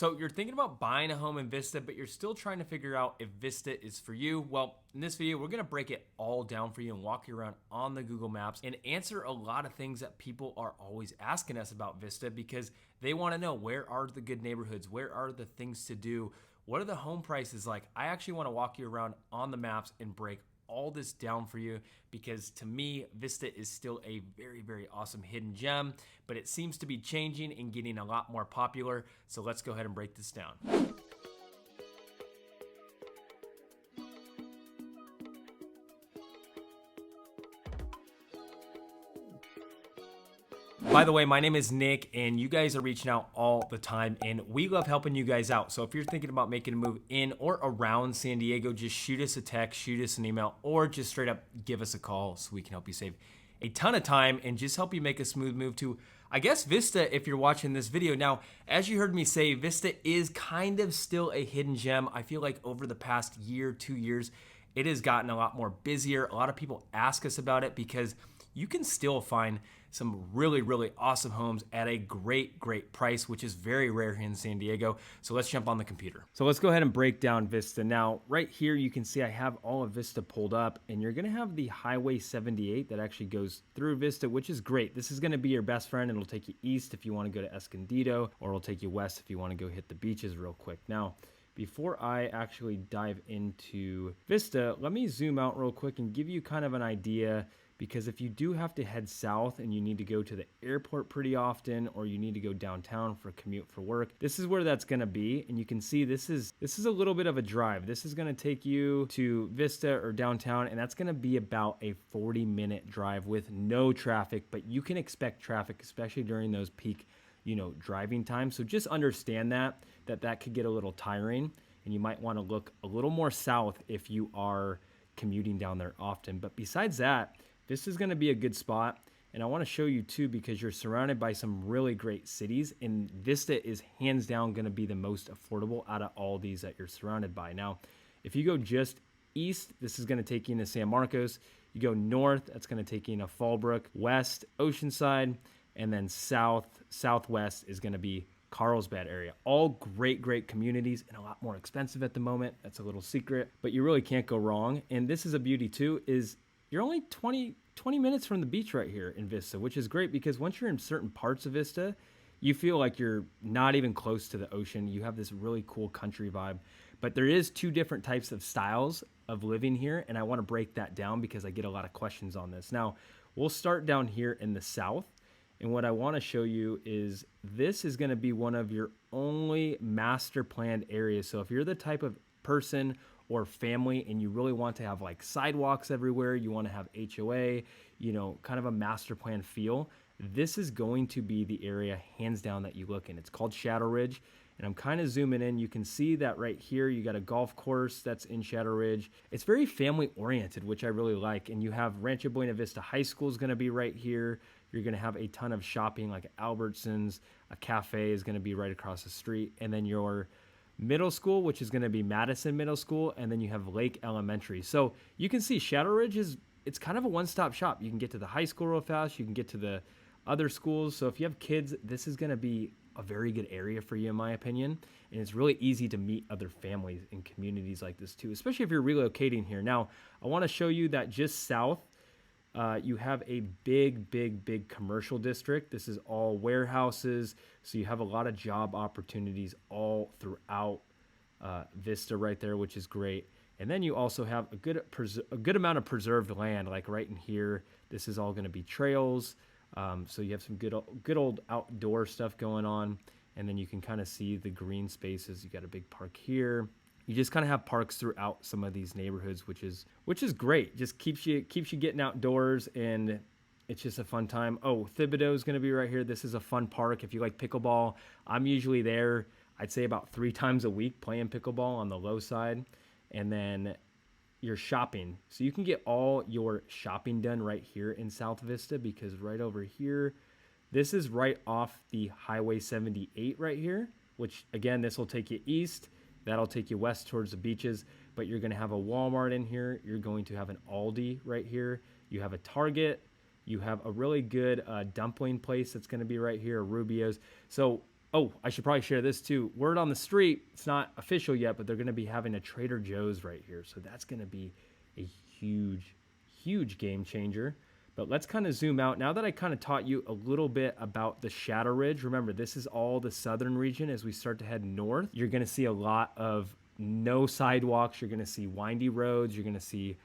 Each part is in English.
So you're thinking about buying a home in Vista, but you're still trying to figure out if Vista is for you. Well, in this video, we're gonna break it all down for you and walk you around on the Google Maps and answer a lot of things that people are always asking us about Vista because they wanna know, where are the good neighborhoods? Where are the things to do? What are the home prices like? I actually wanna walk you around on the maps and break all this down for you because to me, Vista is still a very, very awesome hidden gem, but it seems to be changing and getting a lot more popular. So let's go ahead and break this down. By the way, my name is Nick, and you guys are reaching out all the time, and we love helping you guys out. So if you're thinking about making a move in or around San Diego, just shoot us a text, shoot us an email, or just straight up give us a call so we can help you save a ton of time and just help you make a smooth move to, I guess, Vista if you're watching this video. Now, as you heard me say, Vista is kind of still a hidden gem. I feel like over the past year, 2 years, it has gotten a lot more busier. A lot of people ask us about it because you can still find some really, really awesome homes at a great, great price, which is very rare here in San Diego. So let's jump on the computer. So let's go ahead and break down Vista. Now, right here, you can see I have all of Vista pulled up, and you're gonna have the Highway 78 that actually goes through Vista, which is great. This is gonna be your best friend. It'll take you east if you wanna go to Escondido, or it'll take you west if you wanna go hit the beaches real quick. Now, before I actually dive into Vista, let me zoom out real quick and give you kind of an idea, because if you do have to head south and you need to go to the airport pretty often, or you need to go downtown for a commute for work, this is where that's gonna be. And you can see this is a little bit of a drive. This is gonna take you to Vista or downtown, and that's gonna be about a 40-minute drive with no traffic, but you can expect traffic, especially during those peak, driving times. So just understand that could get a little tiring, and you might wanna look a little more south if you are commuting down there often. But besides that, this is going to be a good spot, and I want to show you too, because you're surrounded by some really great cities, and Vista is hands down going to be the most affordable out of all these that you're surrounded by. Now, if you go just east, this is going to take you into San Marcos. You go north, that's going to take you into Fallbrook. West, Oceanside, and then southwest is going to be Carlsbad area. All great, great communities, and a lot more expensive at the moment. That's a little secret, but you really can't go wrong. And this is a beauty too, is you're only 20 minutes from the beach right here in Vista, which is great because once you're in certain parts of Vista, you feel like you're not even close to the ocean. You have this really cool country vibe. But there is two different types of styles of living here, and I want to break that down because I get a lot of questions on this. Now, we'll start down here in the south, and what I want to show you is this is going to be one of your only master planned areas. So if you're the type of person or family and you really want to have like sidewalks everywhere, you want to have HOA, kind of a master plan feel, this is going to be the area hands down that you look in. It's called Shadow Ridge, and I'm kind of zooming in. You can see that right here, you got a golf course that's in Shadow Ridge. It's very family oriented, which I really like. And you have Rancho Buena Vista High School is going to be right here. You're going to have a ton of shopping like Albertsons, a cafe is going to be right across the street. And then your middle school, which is going to be Madison Middle School, and then you have Lake Elementary. So you can see Shadow Ridge it's kind of a one-stop shop. You can get to the high school real fast. You can get to the other schools. So if you have kids, this is going to be a very good area for you, in my opinion. And it's really easy to meet other families in communities like this too, especially if you're relocating here. Now, I want to show you that just south, you have a big commercial district. This is all warehouses. So you have a lot of job opportunities all throughout Vista right there, which is great. And then you also have a good amount of preserved land, like right in here. This is all going to be trails. So you have some good old outdoor stuff going on. And then you can kind of see the green spaces. You got a big park here. You just kind of have parks throughout some of these neighborhoods, which is great. Just keeps you getting outdoors, and it's just a fun time. Oh, Thibodeau is going to be right here. This is a fun park. If you like pickleball, I'm usually there, I'd say about 3 times a week playing pickleball on the low side. And then your shopping. So you can get all your shopping done right here in South Vista, because right over here, this is right off the Highway 78 right here, which again, this will take you east. That'll take you west towards the beaches, but you're going to have a Walmart in here. You're going to have an Aldi right here. You have a Target. You have a really good dumpling place that's going to be right here, Rubio's. So Oh, I should probably share this too. Word on the street, it's not official yet, but they're going to be having a Trader Joe's right here. So that's going to be a huge, huge game changer. But let's kind of zoom out. Now that I kind of taught you a little bit about the Shadow Ridge, remember, this is all the southern region. As we start to head north, you're going to see a lot of no sidewalks. You're going to see windy roads. You're going to see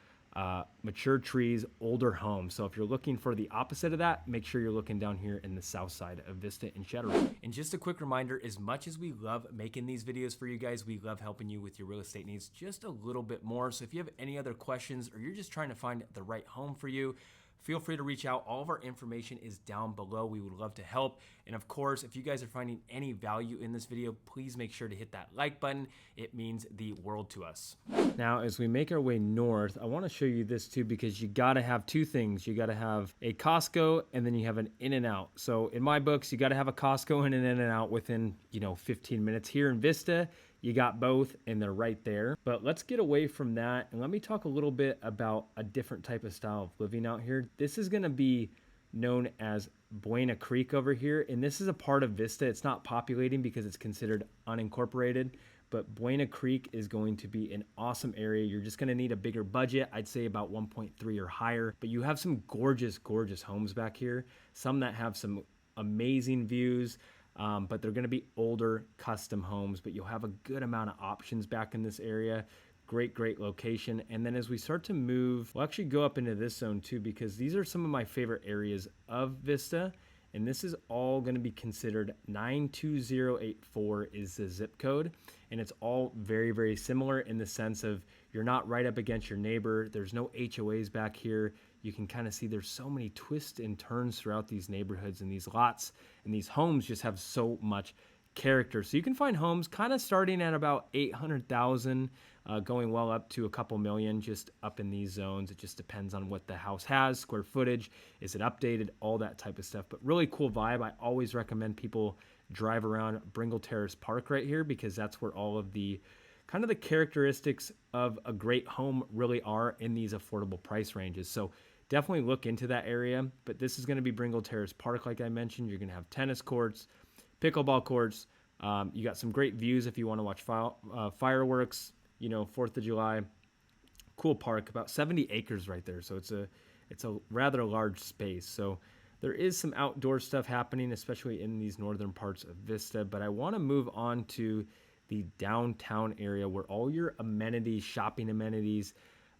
mature trees, older homes. So if you're looking for the opposite of that, make sure you're looking down here in the south side of Vista and Shadow Ridge. And just a quick reminder, as much as we love making these videos for you guys, we love helping you with your real estate needs just a little bit more. So if you have any other questions or you're just trying to find the right home for you, feel free to reach out. All of our information is down below. We would love to help. And of course, if you guys are finding any value in this video, please make sure to hit that like button. It means the world to us. Now, as we make our way north, I want to show you this too, because you got to have two things. You got to have a Costco and then you have an In-N-Out. So in my books, you got to have a Costco and an In-N-Out within, 15 minutes. Here in Vista, you got both and they're right there. But let's get away from that and let me talk a little bit about a different type of style of living out here. This is going to be known as Buena Creek over here, and this is a part of Vista. It's not populating because it's considered unincorporated, but Buena Creek is going to be an awesome area. You're just going to need a bigger budget. I'd say about 1.3 or higher, but you have some gorgeous, gorgeous homes back here. Some that have some amazing views. But they're going to be older custom homes, but you'll have a good amount of options back in this area. Great, great location. And then as we start to move, we'll actually go up into this zone too, because these are some of my favorite areas of Vista. And this is all going to be considered 92084 is the zip code. And it's all very, very similar in the sense of you're not right up against your neighbor. There's no HOAs back here. You can kind of see there's so many twists and turns throughout these neighborhoods, and these lots and these homes just have so much character. So you can find homes kind of starting at about 800,000, going well up to a couple million just up in these zones. It just depends on what the house has, square footage, is it updated, all that type of stuff. But really cool vibe. I always recommend people drive around Bringle Terrace Park right here, because that's where all of the kind of the characteristics of a great home really are in these affordable price ranges. So definitely look into that area. But this is going to be Bringle Terrace Park, like I mentioned. You're going to have tennis courts, pickleball courts. You got some great views if you want to watch fireworks, 4th of July. Cool park, about 70 acres right there. So it's a rather large space. So there is some outdoor stuff happening, especially in these northern parts of Vista. But I want to move on to the downtown area where all your amenities, shopping amenities,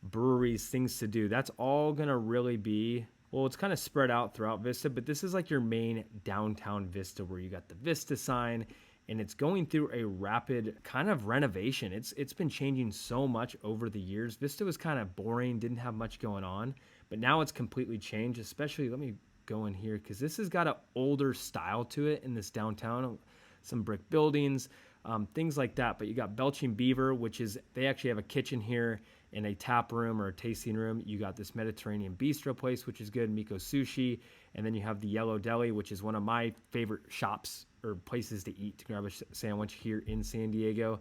breweries, things to do, that's all going to really be, well, it's kind of spread out throughout Vista, but this is like your main downtown Vista where you got the Vista sign, and it's going through a rapid kind of renovation. It's been changing so much over the years. Vista was kind of boring, didn't have much going on, but now it's completely changed. Especially, let me go in here because this has got an older style to it in this downtown, some brick buildings, things like that. But you got Belching Beaver, which is, they actually have a kitchen here and a tap room or a tasting room. You got this Mediterranean bistro place, which is good, Miko Sushi. And then you have the Yellow Deli, which is one of my favorite shops or places to eat, to grab a sandwich here in San Diego.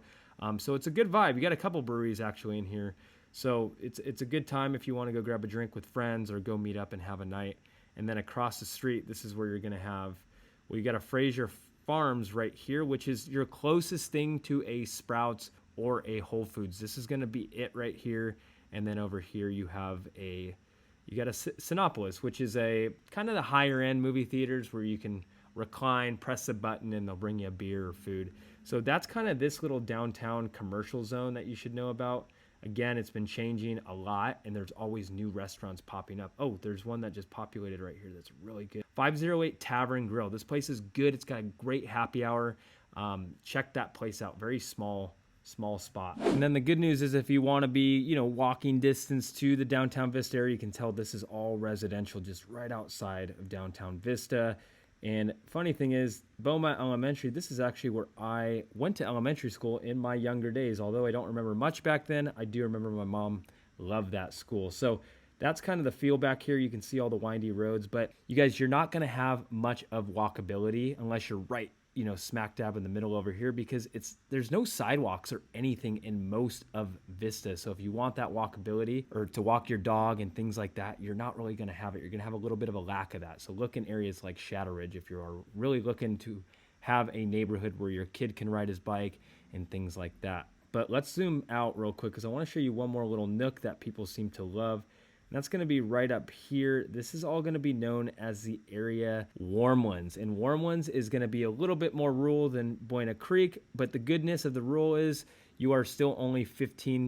So it's a good vibe. You got a couple breweries actually in here. So it's a good time if you want to go grab a drink with friends or go meet up and have a night. And then across the street, this is where you're going to have, well, you got a Fraser Farms right here, which is your closest thing to a Sprouts or a Whole Foods. This is going to be it right here. And then over here you have you got a Cinépolis, which is a kind of the higher end movie theaters where you can recline, press a button, and they'll bring you a beer or food. So that's kind of this little downtown commercial zone that you should know about. Again, it's been changing a lot, and there's always new restaurants popping up. Oh, there's one that just populated right here that's really good. 508 Tavern Grill. This place is good. It's got a great happy hour. Check that place out. Very small spot. And then the good news is if you want to be, walking distance to the downtown Vista area, you can tell this is all residential just right outside of downtown Vista. And funny thing is, Beaumont Elementary, this is actually where I went to elementary school in my younger days. Although I don't remember much back then, I do remember my mom loved that school. So that's kind of the feel back here. You can see all the windy roads, but you guys, you're not going to have much of walkability unless you're right, smack dab in the middle over here, because there's no sidewalks or anything in most of Vista. So if you want that walkability or to walk your dog and things like that, you're not really going to have it. You're going to have a little bit of a lack of that. So look in areas like Shadow Ridge if you're really looking to have a neighborhood where your kid can ride his bike and things like that. But let's zoom out real quick because I want to show you one more little nook that people seem to love. And that's going to be right up here. This is all going to be known as the area Warmlands. And Warmlands is going to be a little bit more rural than Buena Creek, but the goodness of the rural is you are still only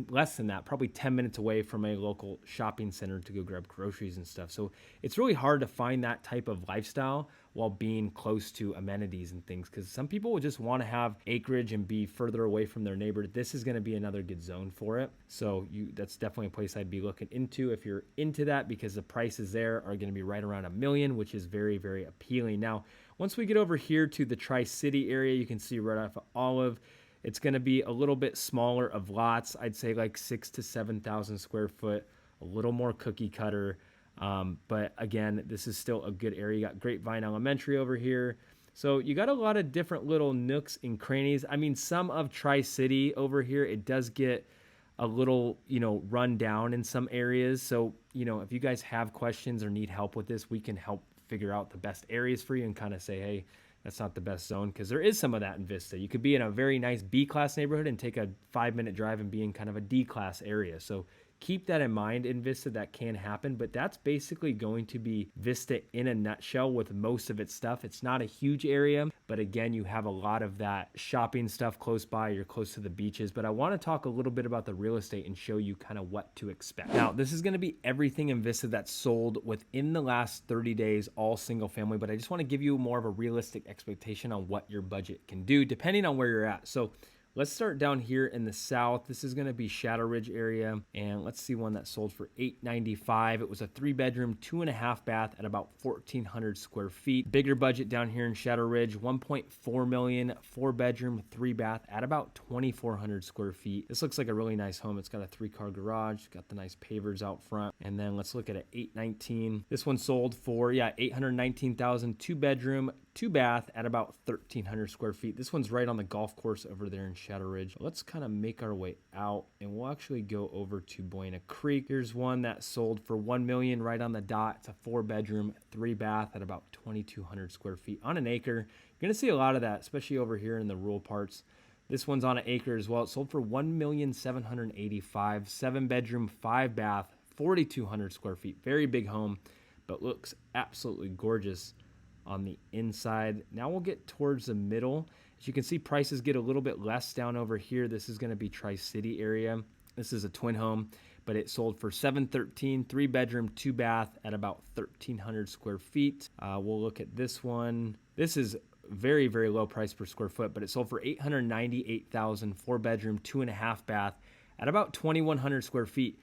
less than that, probably 10 minutes away from a local shopping center to go grab groceries and stuff. So it's really hard to find that type of lifestyle while being close to amenities and things, because some people will just want to have acreage and be further away from their neighbor. This is going to be another good zone for it. So that's definitely a place I'd be looking into if you're into that, because the prices there are going to be right around $1 million, which is very, very appealing. Now, once we get over here to the Tri-City area, you can see right off of Olive, it's going to be a little bit smaller of lots. I'd say like 6,000 to 7,000 square foot, a little more cookie cutter. But again, this is still a good area. You got Grapevine Elementary over here. So you got a lot of different little nooks and crannies. I mean, some of Tri-City over here, it does get a little, run down in some areas. So, if you guys have questions or need help with this, we can help figure out the best areas for you and kind of say, hey, that's not the best zone, because there is some of that in Vista. You could be in a very nice B-class neighborhood and take a 5-minute drive and be in kind of a D-class area. So keep that in mind in Vista. That can happen, but that's basically going to be Vista in a nutshell with most of its stuff. It's not a huge area, but again, you have a lot of that shopping stuff close by. You're close to the beaches, but I want to talk a little bit about the real estate and show you kind of what to expect. Now, this is going to be everything in Vista that's sold within the last 30 days, all single family, but I just want to give you more of a realistic expectation on what your budget can do depending on where you're at. So let's start down here in the south. This is going to be Shadow Ridge area, and let's see one that sold for $895. It was a 3-bedroom, 2.5 bath at about 1,400 square feet. Bigger budget down here in Shadow Ridge, $1.4 million, 4-bedroom, 3-bath at about 2,400 square feet. This looks like a really nice home. It's got a 3-car garage, got the nice pavers out front. And then let's look at an 819. This one sold for $819,000, 2-bedroom, 2-bath at about 1,300 square feet. This one's right on the golf course over there in Shadow Ridge. Let's kind of make our way out, and we'll actually go over to Buena Creek. Here's one that sold for $1 million right on the dot. It's a 4-bedroom, 3-bath at about 2,200 square feet on an acre. You're going to see a lot of that, especially over here in the rural parts. This one's on an acre as well. It sold for $1,785,000, 7-bedroom, 5-bath, 4,200 square feet. Very big home, but looks absolutely gorgeous on the inside. Now we'll get towards the middle. As you can see, prices get a little bit less down over here. This is going to be Tri-City area. This is a twin home, but it sold for $713,000, 3-bedroom, 2-bath at about 1,300 square feet. We'll look at this one. This is very, very low price per square foot, but it sold for $898,000, 4-bedroom, 2.5 bath at about 2,100 square feet.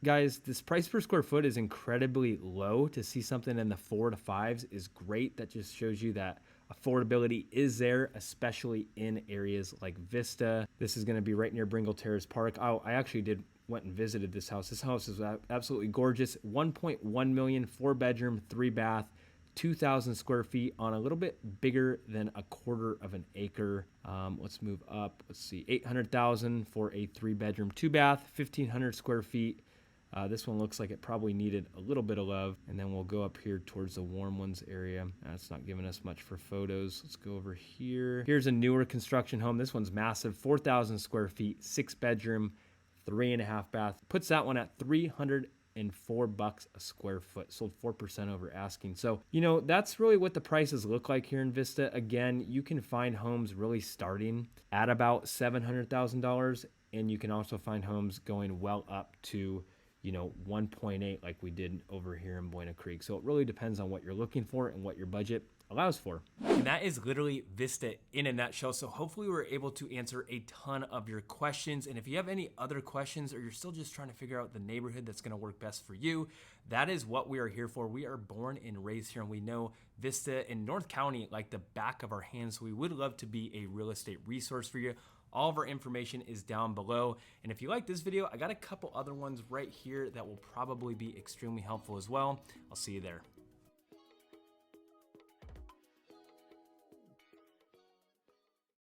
Guys, this price per square foot is incredibly low. To see something in the 4 to 5s is great. That just shows you that affordability is there, especially in areas like Vista. This is going to be right near Bringle Terrace Park. I actually went and visited this house. This house is absolutely gorgeous. $1.1 million, 4-bedroom, 3-bath, 2,000 square feet on a little bit bigger than a quarter of an acre. Let's move up. Let's see, $800,000 for a 3-bedroom, 2-bath, 1,500 square feet. This one looks like it probably needed a little bit of love. And then we'll go up here towards the Warmlands area. That's not giving us much for photos. Let's go over here. Here's a newer construction home. This one's massive, 4,000 square feet, 6-bedroom, 3.5 bath. Puts that one at $304 a square foot. Sold 4% over asking. So, that's really what the prices look like here in Vista. Again, you can find homes really starting at about $700,000. And you can also find homes going well up to 1.8 like we did over here in Buena Creek. So it really depends on what you're looking for and what your budget allows for. And that is literally Vista in a nutshell. So hopefully we were able to answer a ton of your questions. And if you have any other questions, or you're still just trying to figure out the neighborhood that's going to work best for you, that is what we are here for. We are born and raised here, and we know Vista in North County like the back of our hands. So we would love to be a real estate resource for you. All of our information is down below. And if you like this video, I got a couple other ones right here that will probably be extremely helpful as well. I'll see you there.